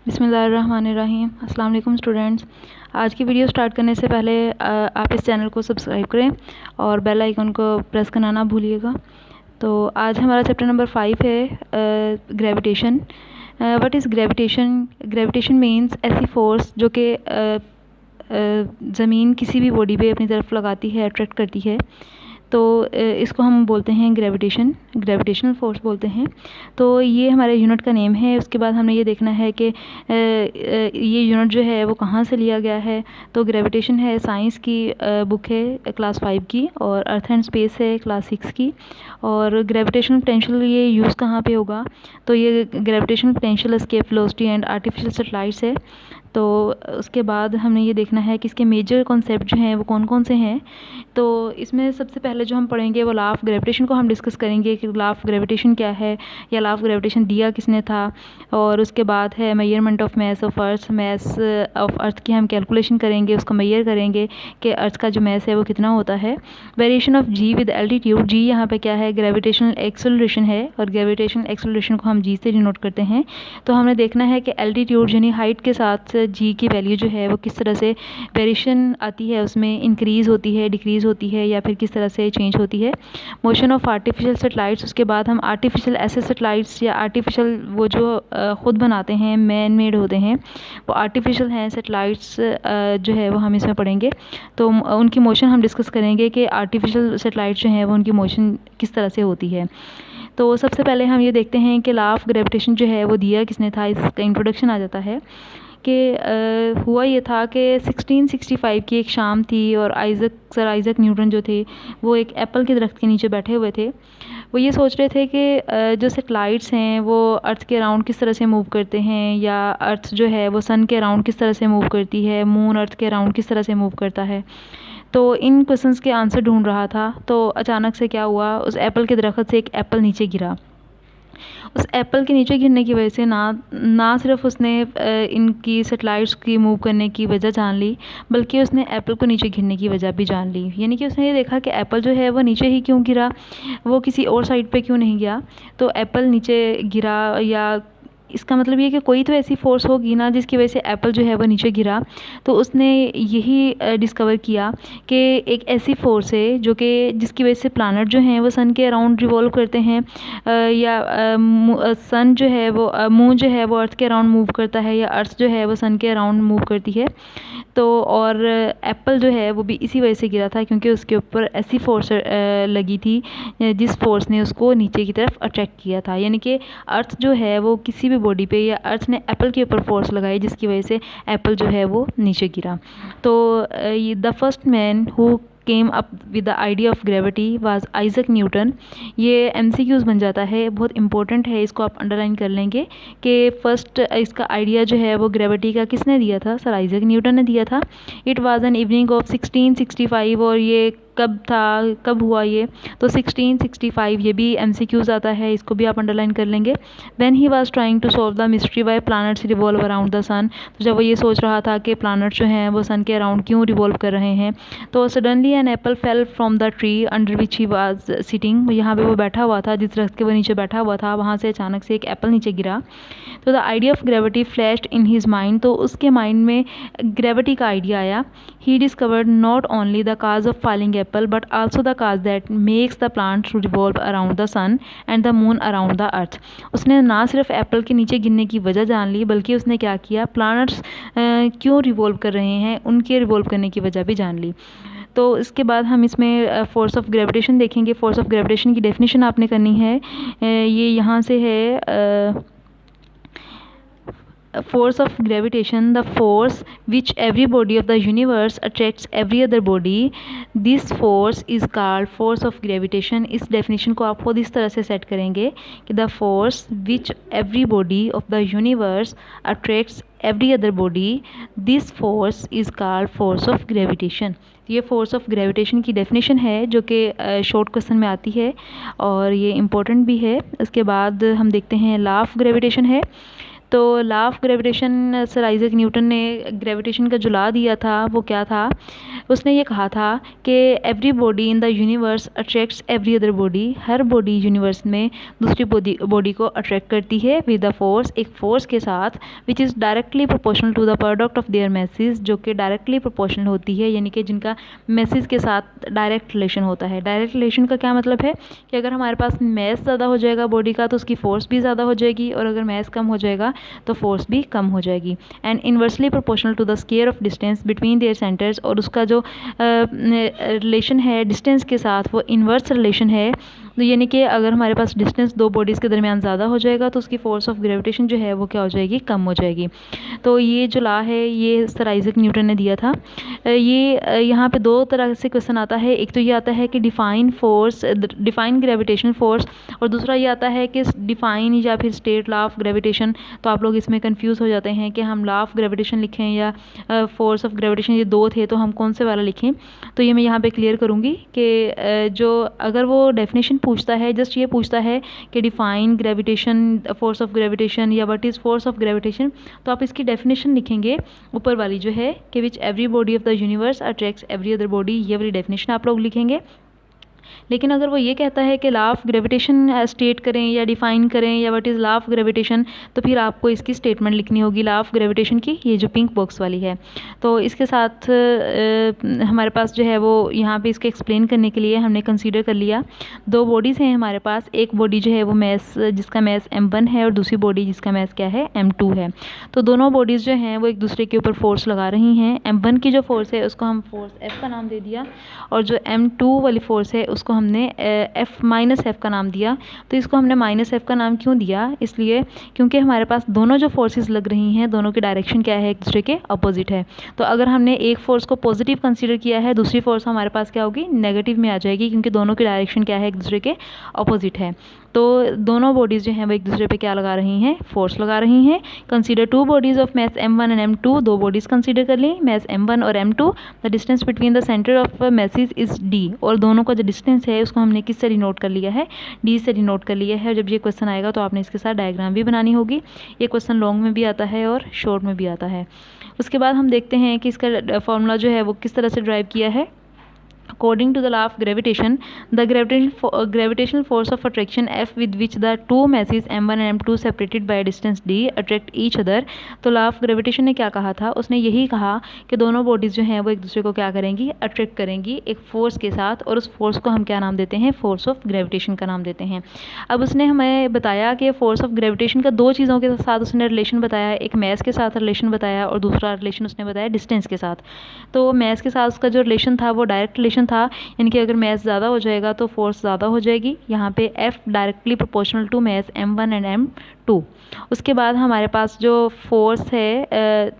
बिस्मिल्लाहिर्रहमानिर्रहीम। अस्सलाम वालेकुम स्टूडेंट्स। आज की वीडियो स्टार्ट करने से पहले आप इस चैनल को सब्सक्राइब करें और बेल आइकन को प्रेस करना ना भूलिएगा। तो आज हमारा चैप्टर नंबर 5 है gravitation. What is gravitation? Gravitation means ऐसी फोर्स जो कि ज़मीन किसी भी बॉडी पे अपनी तरफ लगाती है, अट्रैक्ट करती है। तो इसको हम बोलते हैं ग्रेविटेशनल फोर्स बोलते हैं। तो ये हमारे यूनिट का नेम है। उसके बाद हमने ये देखना है कि ये यूनिट जो है वो कहाँ से लिया गया है। तो ग्रेविटेशन है साइंस की बुक है क्लास 5 की, और अर्थ एंड स्पेस है क्लास 6 की। और ग्रेविटेशनल पोटेंशियल ये यूज़ कहाँ पे होगा? तो ये gravitational potential, escape velocity and artificial satellites है। तो उसके बाद हमें ये देखना है कि इसके मेजर कॉन्सेप्ट जो हैं वो कौन कौन से हैं। तो इसमें सबसे पहले जो हम पढ़ेंगे वो लॉ ऑफ ग्रेविटेशन को हम डिस्कस करेंगे कि लॉ ऑफ ग्रेविटेशन क्या है, या लॉ ऑफ ग्रेविटेशन दिया किसने था। और उसके बाद है measurement of mass of earth. Mass of earth की हम कैलकुलेशन करेंगे, उसको मेजर करेंगे कि अर्थ का जो मैस है वो कितना होता है। Variation of G with altitude. G यहाँ पे क्या है? ग्रेविटेशनल एक्सेलरेशन है, और ग्रेविटेशनल एक्सेलरेशन को हम जी से डिनोट करते हैं। तो हमने देखना है कि एल्टीट्यूड यानी हाइट के साथ जी की वैल्यू जो है वो किस तरह से वेरिएशन आती है, उसमें इंक्रीज़ होती है, डिक्रीज़ होती है, या फिर किस तरह से चेंज होती है। Motion of artificial satellites. उसके बाद हम आर्टिफिशियल ऐसे सैटेलाइट्स या आर्टिफिशियल वो जो ख़ुद बनाते हैं, मैन मेड होते हैं, वो आर्टिफिशियल हैं सैटेलाइट्स जो है वो हम इसमें पढ़ेंगे। तो उनकी मोशन हम डिस्कस करेंगे कि आर्टिफिशियल सैटेलाइट्स जो हैं वो उनकी मोशन किस तरह से होती है। तो सबसे पहले हम ये देखते हैं कि लॉ ऑफ ग्रेविटेशन जो है वो दिया किसने था। इसका इंट्रोडक्शन आ जाता है कि हुआ ये था कि 1665 की एक शाम थी, और सर आइज़क न्यूटन जो थे वो एक एप्पल के दरख्त के नीचे बैठे हुए थे। वो ये सोच रहे थे कि जो सैटेलाइट्स हैं वो अर्थ के अराउंड किस तरह से मूव करते हैं, या अर्थ जो है वो सन के अराउंड किस तरह से मूव करती है, मून अर्थ के अराउंड किस तरह से मूव करता है। तो इन क्वेश्चंस के आंसर ढूंढ रहा था। तो अचानक से क्या हुआ, उस एप्पल के दरख्त से एक एप्पल नीचे गिरा। उस एप्पल के नीचे गिरने की वजह से ना सिर्फ उसने इनकी सैटेलाइट्स की मूव करने की वजह जान ली, बल्कि उसने एप्पल को नीचे गिरने की वजह भी जान ली। यानी कि उसने ये देखा कि एप्पल जो है वो नीचे ही क्यों गिरा, वो किसी और साइड पे क्यों नहीं गया। तो एप्पल नीचे गिरा, या इसका मतलब ये कि कोई तो ऐसी फोर्स होगी ना जिसकी वजह से एप्पल जो है वो नीचे गिरा। तो उसने यही डिस्कवर किया कि एक ऐसी फोर्स है जो कि जिसकी वजह से प्लानट जो हैं वो सन के अराउंड रिवॉल्व करते हैं, या सन जो है वो मून जो है वो अर्थ के अराउंड मूव करता है, या अर्थ जो है वो सन के अराउंड मूव करती है। तो और एप्पल जो है वो भी इसी वजह से गिरा था, क्योंकि उसके ऊपर ऐसी फोर्स लगी थी जिस फोर्स ने उसको नीचे की तरफ अट्रैक्ट किया था। यानी कि अर्थ जो है वो किसी भी बॉडी पे, या अर्थ ने एप्पल के ऊपर फोर्स लगाई जिसकी वजह से एप्पल जो है वो नीचे गिरा। तो ये the first man who came up with the idea of gravity was Isaac Newton. ये एमसीक्यूज़ बन जाता है, बहुत इंपॉर्टेंट है, इसको आप अंडरलाइन कर लेंगे कि फ़र्स्ट इसका आइडिया जो है वो ग्रेविटी का किसने दिया था? सर आइज़क न्यूटन ने दिया था। It was an evening of 1665, और ये कब था, कब हुआ ये? तो 1665, ये भी एमसीक्यूज़ आता है, इसको भी आप अंडरलाइन कर लेंगे। When he was trying to solve the mystery why planets revolve around the sun. तो जब वो ये सोच रहा था कि प्लैनेट्स जो हैं वो सन के अराउंड क्यों रिवॉल्व कर रहे हैं, तो suddenly an apple fell from the tree under which he was sitting. यहाँ पे वो बैठा हुआ था, जिस दरख्त के वो नीचे बैठा हुआ था, वहाँ से अचानक से एक एप्पल नीचे गिरा। तो the idea of gravity flashed in his mind. तो उसके माइंड में ग्रेविटी का आइडिया आया। He discovered not only the cause of falling apple but also the cause that makes the plant to revolve around the sun and the moon around the earth. उसने ना सिर्फ Apple के नीचे गिरने की वजह जान ली, बल्कि उसने क्या किया, प्लानट्स क्यों रिवॉल्व कर रहे हैं उनके रिवॉल्व करने की वजह भी जान ली। तो इसके बाद हम इसमें फोर्स ऑफ ग्रेविटेशन देखेंगे। फोर्स ऑफ ग्रेविटेशन की डेफिनेशन आपने करनी है, ये यहाँ से है। force of gravitation, the force which every body of the universe attracts every other body, this force is called force of gravitation। इस definition को आप खुद इस तरह से set करेंगे कि the force which every body of the universe attracts every other body, this force is called force of gravitation। ये फोर्स ऑफ ग्रेविटेशन की डेफिनेशन है जो कि शॉर्ट क्वेश्चन में आती है, और ये इम्पोर्टेंट भी है। उसके बाद हम देखते हैं लॉ ऑफ ग्रेविटेशन है। तो law of gravitation, sir Isaac Newton ने ग्रेविटेशन का जो लॉ दिया था वो क्या था? उसने ये कहा था कि every body in the universe attracts every other body, हर बॉडी यूनिवर्स में दूसरी बॉडी को अट्रैक्ट करती है विद द फोर्स, एक फोर्स के साथ, which is directly proportional to the product of their masses, जो कि डायरेक्टली प्रोपोर्शनल होती है, यानी कि जिनका मैसेज के साथ डायरेक्ट रिलेशन होता है। डायरेक्ट रिलेशन का क्या मतलब है कि अगर हमारे पास मैस ज़्यादा हो जाएगा बॉडी का तो उसकी फोर्स भी ज़्यादा हो जाएगी, और अगर मैस कम हो जाएगा तो फोर्स भी कम हो जाएगी। And inversely proportional to the square of distance between their centres, और उसका जो रिलेशन है डिस्टेंस के साथ वो इन्वर्स रिलेशन है। तो यानी कि अगर हमारे पास डिस्टेंस दो बॉडीज़ के दरमियान ज़्यादा हो जाएगा तो उसकी फोर्स ऑफ ग्रेविटेशन जो है वो क्या हो जाएगी, कम हो जाएगी। तो ये जो लॉ है ये सर आइजैक न्यूटन ने दिया था। ये यहाँ पे दो तरह से क्वेश्चन आता है, एक तो ये आता है कि define force, define gravitational force, और दूसरा ये आता है कि डिफाइन या फिर स्टेट लॉ ऑफ ग्रेविटेशन। तो आप लोग इसमें कंफ्यूज हो जाते हैं कि हम लॉ ऑफ ग्रेविटेशन लिखें या फोर्स ऑफ ग्रेविटेशन, ये दो थे तो हम कौन से वाला लिखें। तो ये मैं यहाँ पे क्लियर करूँगी कि जो अगर वो डेफिनेशन पूछता है, जस्ट ये पूछता है कि define gravitation, force of gravitation या what is force of gravitation, तो आप इसकी डेफिनेशन लिखेंगे ऊपर वाली जो है कि which every body of the universe attracts every other body, ये वाली डेफिनेशन आप लोग लिखेंगे। लेकिन अगर वो ये कहता है कि लॉ ऑफ ग्रेविटेशन स्टेट करें या डिफाइन करें या what is law of gravitation, तो फिर आपको इसकी स्टेटमेंट लिखनी होगी लॉ ऑफ ग्रेविटेशन की, ये जो पिंक बॉक्स वाली है। तो इसके साथ हमारे पास जो है वो यहाँ पे इसके एक्सप्लेन करने के लिए हमने कंसीडर कर लिया दो बॉडीज़ हैं हमारे पास। एक बॉडी जो है वो मैस, जिसका मैस m1 है, और दूसरी बॉडी जिसका मैस क्या है, m2 है। तो दोनों बॉडीज़ जो हैं वो एक दूसरे के ऊपर फोर्स लगा रही हैं। m1 की जो फोर्स है उसको हम फोर्स F का नाम दे दिया, और जो m2 वाली फोर्स है उसको हमने F का नाम दिया। तो इसको हमने -F का नाम क्यों दिया, इसलिए क्योंकि हमारे पास दोनों जो फोर्सेस लग रही हैं दोनों की डायरेक्शन क्या है, एक दूसरे के अपोजिट है। तो अगर हमने एक फोर्स को पॉजिटिव कंसीडर किया है, दूसरी फोर्स हमारे पास क्या होगी, नेगेटिव में आ जाएगी, क्योंकि दोनों की डायरेक्शन क्या है, एक दूसरे के अपोजिट है। तो दोनों बॉडीज़ जो हैं वो एक दूसरे पे क्या लगा रही हैं, फोर्स लगा रही हैं। Consider to bodies of mass m1 and m2, दो बॉडीज़ कंसीडर कर ली, मैस m1 और m2। The distance between the centre of message is d, और दोनों का जो डिस्टेंस है उसको हमने किससे डिनोट कर लिया है, d से डिनोट कर लिया है। जब ये क्वेश्चन आएगा तो आपने इसके साथ डायग्राम भी बनानी होगी। ये क्वेश्चन लॉन्ग में भी आता है और शॉर्ट में भी आता है। उसके बाद हम देखते हैं कि इसका फॉर्मूला जो है वो किस तरह से ड्राइव किया है। According to the law of gravitation, the gravitational force of attraction F with which the two masses m1 and m2 separated by a distance d attract each other। तो लॉ ऑफ ग्रेविटेशन ने क्या कहा था, उसने यही कहा कि दोनों बॉडीज़ जो हैं वो एक दूसरे को क्या करेंगी, अट्रैक्ट करेंगी एक फोर्स के साथ, और उस फोर्स को हम क्या नाम देते हैं, फोर्स ऑफ ग्रेविटेशन का नाम देते हैं। अब उसने हमें बताया कि फोर्स ऑफ ग्रेविटेशन का दो चीज़ों के साथ उसने रिलेशन बताया, एक मैस के साथ रिलेशन बताया और दूसरा रिलेशन उसने बताया डिस्टेंस के साथ। तो मैस के साथ उसका जो रिलेशन था वो डायरेक्ट रिलेशन था, यानी कि अगर मैस ज़्यादा हो जाएगा तो फोर्स ज़्यादा हो जाएगी। यहाँ पे F directly proportional to mass m1 and m2। उसके बाद हमारे पास जो फोर्स है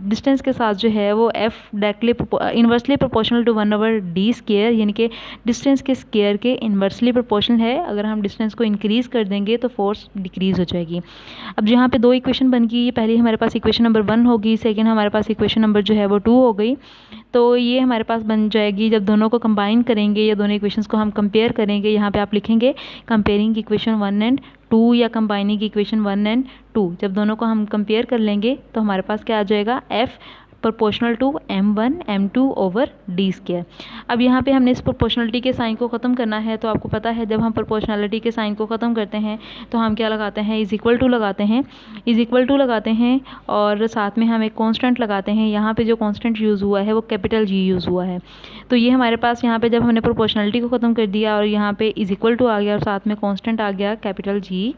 डिस्टेंस के साथ जो है वो F directly inversely proportional to 1/d square, यानी कि डिस्टेंस के स्क्वायर के इन्वर्सली प्रोपोर्शनल है। अगर हम डिस्टेंस को इंक्रीज़ कर देंगे तो फोर्स डिक्रीज़ हो जाएगी। अब यहाँ पे दो इक्वेशन बन गई, पहली हमारे पास इक्वेशन नंबर 1 होगी, सेकेंड हमारे पास इक्वेशन नंबर जो है वो 2 हो गई। तो ये हमारे पास बन जाएगी जब दोनों को कंबाइन करेंगे या दोनों इक्वेशंस को हम कंपेयर करेंगे। यहाँ पे आप लिखेंगे कंपेयरिंग इक्वेशन 1 एंड 2 या कंबाइनिंग इक्वेशन 1 एंड 2। जब दोनों को हम कंपेयर कर लेंगे तो हमारे पास क्या आ जाएगा, F proportional to m1 m2 over d square. अब यहाँ पे हमने इस प्रोपोर्शनलिटी के साइन को ख़त्म करना है। तो आपको पता है जब हम प्रोपोर्शनलिटी के साइन को ख़त्म करते हैं तो हम क्या लगाते हैं, इज़ इक्वल टू लगाते हैं, इज़ इक्वल टू लगाते हैं, और साथ में हम एक कांस्टेंट लगाते हैं। यहाँ पे जो कांस्टेंट यूज़ हुआ है वो कैपिटल G यूज़ हुआ है। तो ये हमारे पास यहाँ पे जब हमने प्रोपोर्शनलिटी को ख़त्म कर दिया और यहाँ पे इज़ इक्वल टू आ गया और साथ में कांस्टेंट आ गया capital G,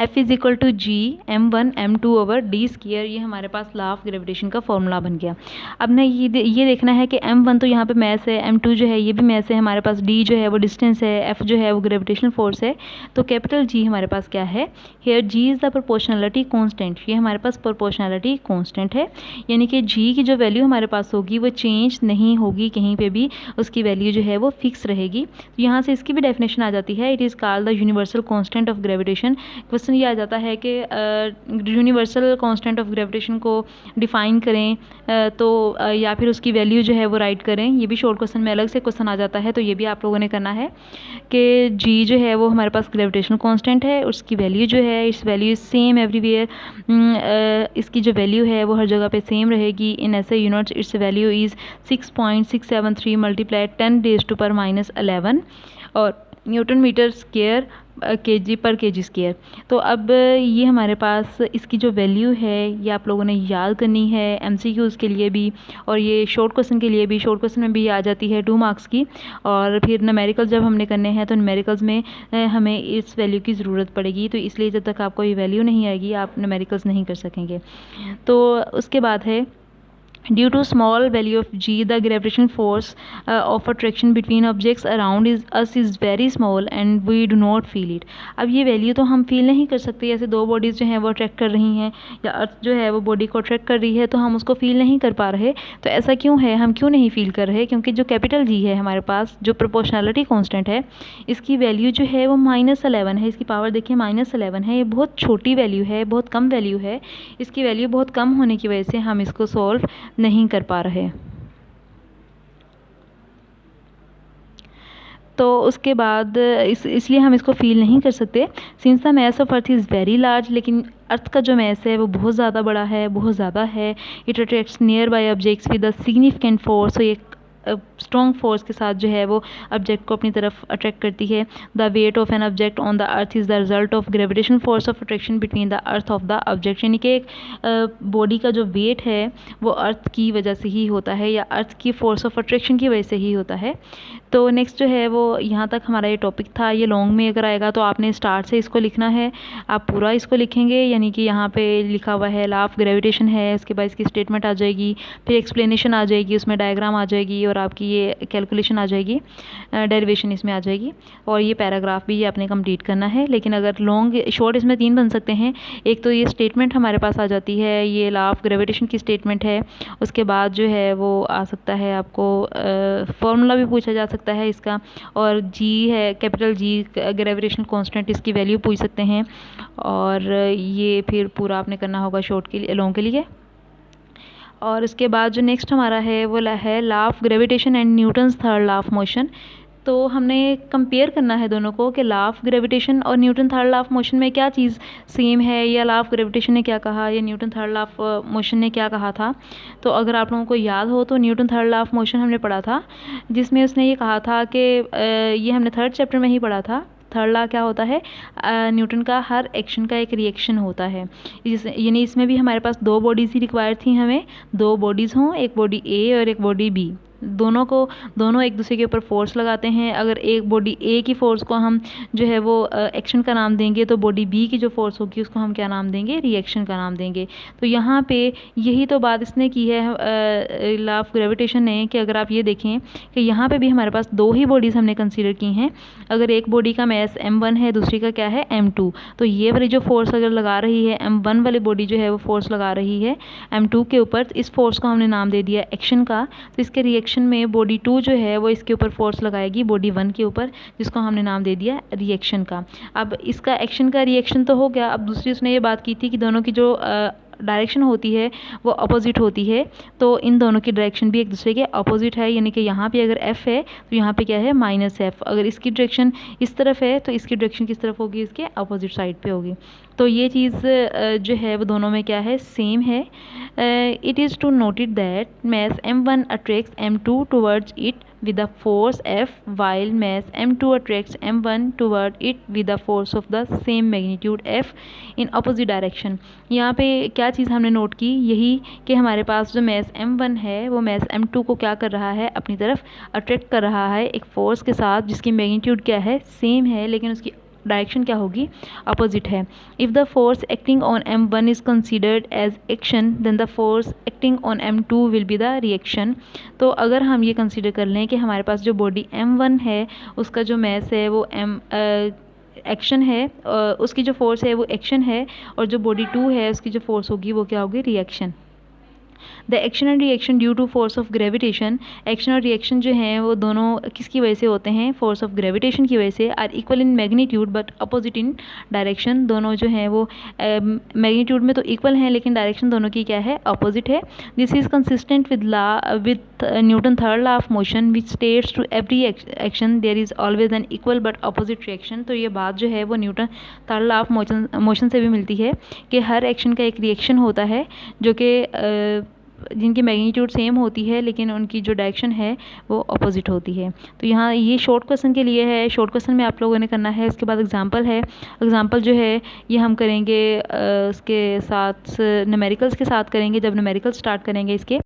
F is equal to G m1 m2 over d square, ये हमारे पास लॉ ऑफ ग्रेविटेशन का फॉर्मूला बन गया। अब ना ये देखना है कि m1 तो यहाँ पे मैस है, m2 जो है ये भी मैस है, हमारे पास d जो है वो डिस्टेंस है, f जो है वो ग्रेविटेशनल फोर्स है। तो कैपिटल G हमारे पास क्या है, here G is the proportionality constant, ये हमारे पास प्रोपोर्शनलिटी कांस्टेंट है, यानी कि G की जो वैल्यू हमारे पास होगी वो चेंज नहीं होगी कहीं पे भी, उसकी वैल्यू जो है वो फिक्स रहेगी। तो यहाँ से इसकी भी डेफिनेशन आ जाती है, it is called the universal constant of gravitation. Question ये आ जाता है कि यूनिवर्सल कांस्टेंट ऑफ ग्रेविटेशन को डिफ़ाइन करें, या फिर उसकी वैल्यू जो है वो राइट करें। ये भी शॉर्ट क्वेश्चन में अलग से क्वेश्चन आ जाता है, तो ये भी आप लोगों ने करना है कि जी जो है वो हमारे पास ग्रेविटेशनल कांस्टेंट है, उसकी वैल्यू जो है, इस वैल्यू सेम एवरीवेयर, इसकी जो वैल्यू है वो हर जगह पे सेम रहेगी। इन ऐसे units it's value is 6.673 multiply 10⁻11 और न्यूटन मीटर स्क्वायर केजी पर केजी स्क्वायर। तो अब ये हमारे पास इसकी जो वैल्यू है ये आप लोगों ने याद करनी है एमसीक्यूज़ के लिए भी, और ये शॉर्ट क्वेश्चन के लिए भी। शॉर्ट क्वेश्चन में भी आ जाती है 2 मार्क्स की, और फिर न्यूमेरिकल जब हमने करने हैं तो न्यूमेरिकल्स में हमें इस वैल्यू की ज़रूरत पड़ेगी। तो इसलिए जब तक आपको ये वैल्यू नहीं आएगी आप न्यूमेरिकल्स नहीं कर सकेंगे। तो उसके बाद है due to small value of g the gravitational force of attraction between objects around us is very small and we do not feel it। अब ये वैल्यू तो हम फील नहीं कर सकते, जैसे दो बॉडीज़ जो हैं वो अट्रैक्ट कर रही हैं या अर्थ जो है वो बॉडी को अट्रैक्ट कर रही है, तो हम उसको फील नहीं कर पा रहे। तो ऐसा क्यों है, हम क्यों नहीं फील कर रहे? क्योंकि जो कैपिटल जी है हमारे पास, जो प्रोपोर्शनैलिटी कांस्टेंट है, इसकी वैल्यू जो है वो -11 है। इसकी पावर देखिए -11 है। ये बहुत छोटी वैल्यू है, बहुत कम वैल्यू है। इसकी वैल्यू बहुत कम होने की वजह से हम इसको सॉल्व नहीं कर पा रहे। तो उसके बाद इसलिए हम इसको फील नहीं कर सकते। Since the mass of earth is very large, लेकिन अर्थ का जो मैस है वो बहुत ज़्यादा बड़ा है, बहुत ज़्यादा है। It attracts near by objects with a significant force. तो ये स्ट्रॉन्ग फोर्स के साथ जो है वो ऑब्जेक्ट को अपनी तरफ अट्रैक्ट करती है। The weight of an object on the earth is the result of gravitation force of attraction between the earth of the object. यानी कि एक बॉडी का जो वेट है वो अर्थ की वजह से ही होता है, या अर्थ की फोर्स ऑफ अट्रैक्शन की वजह से ही होता है। तो नेक्स्ट जो है वो यहाँ तक हमारा ये टॉपिक था। ये लॉन्ग में अगर आएगा तो आपने स्टार्ट से इसको लिखना है, आप पूरा इसको लिखेंगे। यानी कि यहाँ पे लिखा हुआ है लॉ ऑफ ग्रेविटेशन है, उसके बाद इसकी स्टेटमेंट आ जाएगी, फिर एक्सप्लेनेशन आ जाएगी, उसमें डायग्राम आ जाएगी, और आपकी ये कैलकुलेशन आ जाएगी, डेरिवेशन इसमें आ जाएगी, और ये पैराग्राफ भी ये आपने कंप्लीट करना है। लेकिन अगर लॉन्ग शॉर्ट इसमें 3 बन सकते हैं। एक तो ये स्टेटमेंट हमारे पास आ जाती है, ये लॉ ऑफ ग्रेविटेशन की स्टेटमेंट है। उसके बाद जो है वो आ सकता है आपको फॉर्मूला भी पूछा जा सकता है इसका, और जी है कैपिटल जी ग्रेविटेशनल कांस्टेंट, इसकी वैल्यू पूछ सकते हैं। और ये फिर पूरा आपने करना होगा शॉर्ट के लिए, लॉन्ग के लिए। और उसके बाद जो नेक्स्ट हमारा है वो है law of gravitation and Newton's third law of motion. तो हमने कंपेयर करना है दोनों को कि लॉ ऑफ ग्रेविटेशन और Newton third law of motion में क्या चीज़ सेम है, या लॉ ऑफ ग्रेविटेशन ने क्या कहा या Newton third law of motion ने क्या कहा था। तो अगर आप लोगों को याद हो तो Newton third law of motion हमने पढ़ा था, जिसमें उसने ये कहा था कि ये हमने थर्ड चैप्टर में ही पढ़ा था। थर्ड लॉ क्या होता है, न्यूटन का हर एक्शन का एक रिएक्शन होता है। यानी इसमें भी हमारे पास 2 बॉडीज़ ही रिक्वायर थी, हमें 2 बॉडीज़ हों, एक बॉडी ए और एक बॉडी बी। दोनों एक दूसरे के ऊपर फोर्स लगाते हैं। अगर एक बॉडी ए की फ़ोर्स को हम जो है वो एक्शन का नाम देंगे, तो बॉडी बी की जो फोर्स होगी उसको हम क्या नाम देंगे, रिएक्शन का नाम देंगे। तो यहाँ पे यही तो बात इसने की है लॉ ऑफ ग्रेविटेशन ने, कि अगर आप ये देखें कि यहाँ पे भी हमारे पास 2 ही बॉडीज़ हमने कंसीडर की हैं। अगर एक बॉडी का मैस m1 है, दूसरी का क्या है m2, तो ये वाली जो फोर्स अगर लगा रही है m1 वाली बॉडी जो है वो फोर्स लगा रही है m2 के ऊपर, इस फोर्स को हमने नाम दे दिया एक्शन का। तो इसके रिएक्शन में बॉडी 2 जो है वो इसके ऊपर फोर्स लगाएगी बॉडी 1 के ऊपर, जिसको हमने नाम दे दिया रिएक्शन का। अब इसका एक्शन का रिएक्शन तो हो गया। अब दूसरी उसने ये बात की थी कि दोनों की जो डायरेक्शन होती है वो अपोजिट होती है। तो इन दोनों की डायरेक्शन भी एक दूसरे के अपोजिट है। यानी कि यहाँ पे अगर f है तो यहाँ पे क्या है -f। अगर इसकी डायरेक्शन इस तरफ है तो इसकी डायरेक्शन किस तरफ होगी, इसके अपोजिट साइड पे होगी। तो ये चीज़ जो है वो दोनों में क्या है, सेम है। It is to noted that mass m1 attracts m2 towards it with the force F while mass m2 attracts m1 toward it with the force of the same magnitude F in opposite direction। यहाँ पे क्या चीज़ हमने note की, यही कि हमारे पास जो mess m1 है वो मैस m2 को क्या कर रहा है, अपनी तरफ अट्रैक्ट कर रहा है एक फोर्स के साथ, जिसकी मैग्नीट्यूड क्या है, सेम है, लेकिन उसकी डायरेक्शन क्या होगी, अपोजिट है। If the force acting on m1 is considered as action then the force acting on m2 will be the reaction. तो अगर हम ये कंसिडर कर लें कि हमारे पास जो बॉडी m1 है उसका जो मैस है वो एक्शन है, उसकी जो फोर्स है वो एक्शन है, और जो बॉडी 2 है उसकी जो फोर्स होगी वो क्या होगी, reaction. The action and reaction due to force of gravitation, action और रिएक्शन जो हैं वो दोनों किसकी वजह से होते हैं, फोर्स ऑफ ग्रेविटेशन की वजह से। Are equal in magnitude but opposite in direction, दोनों जो हैं वो मैग्नीट्यूड में तो इक्वल हैं लेकिन डायरेक्शन दोनों की क्या है, अपोजिट है। This is consistent with Newton third law of motion which states to every action there is always an equal but opposite reaction. तो ये बात जो है वो Newton third law of motion से भी मिलती है कि हर एक्शन का एक रिएक्शन होता है जो कि जिनकी मैग्नीट्यूड सेम होती है लेकिन उनकी जो डायरेक्शन है वो अपोजिट होती है। तो यहाँ ये शॉर्ट क्वेश्चन के लिए है, शॉर्ट क्वेश्चन में आप लोगों ने करना है। इसके बाद एग्जांपल है, एग्जांपल जो है ये हम करेंगे उसके साथ न्यूमेरिकल्स के साथ करेंगे जब न्यूमेरिकल स्टार्ट करेंगे इसके।